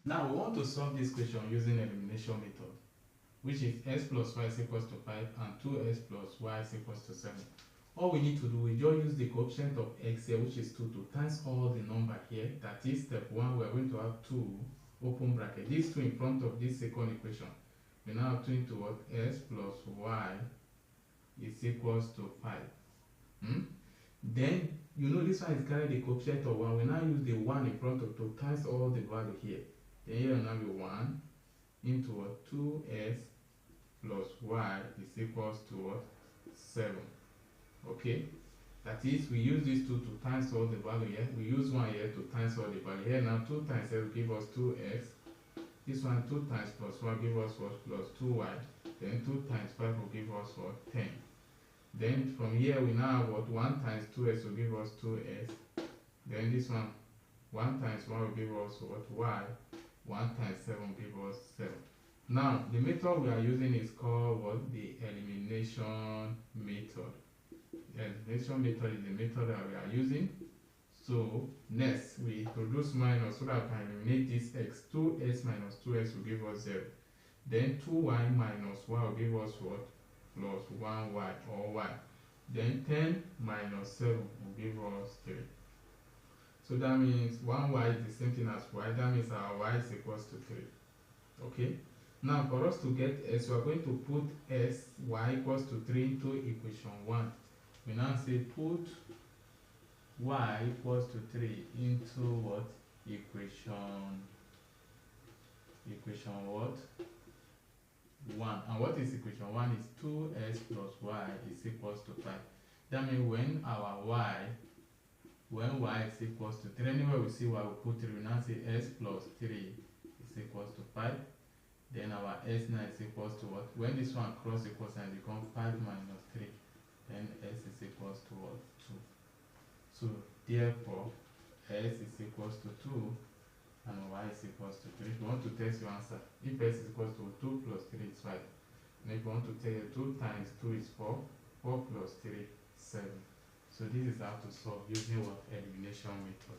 Now we want to solve this question using elimination method, which is x plus y is equals to 5 and 2x plus y is equals to 7. All we need to do is just use the coefficient of x here, which is 2, to times all the number here. That is step 1, we are going to have 2 open bracket. These 2 in front of this second equation. We now have 2 into what? X plus y is equals to 5. Then, you know this one is carrying the coefficient of 1. We now use the 1 in front of 2 times all the value here. Then here will now be 1 into what? 2x plus y is equals to what? 7. Okay? That is, we use these 2 to times all the value here. We use 1 here to times all the value here. Now 2 times x will give us 2x. This one 2 times plus 1 give us what? Plus 2y. Then 2 times 5 will give us what? 10. Then from here we now have what? 1 times 2x will give us 2x. Then this one 1 times 1 will give us what? Y. 1 times 7 will give us 7. Now the method we are using is called what? The elimination method. The elimination method is the method that we are using. So next we introduce minus so that we can eliminate this x. 2x minus 2x will give us 0. Then 2y minus y will give us what? Plus 1y or y. Then 10 minus 7 will give us 3. So that means 1y is the same thing as y. That means our y is equals to 3. Okay? Now for us to get s, we are going to put s, y equals to 3 into equation 1. We now say put y equals to 3 into what? Equation what? 1. And what is equation 1 is 2x plus y is equals to 5. That means when y is equals to 3, anywhere we see y, we put 3. We now say s plus 3 is equals to 5. Then our s now is equals to what? When this one cross equals and become 5 minus 3, then s is equals to what? 2. So therefore s is equals to 2 and y is equals to 3. If you want to test your answer, if s is equals to 2 plus 3 is 5. And if you want to tell 2 times 2 is 4, 4 plus 3 7. So this is how to solve using what? Elimination method.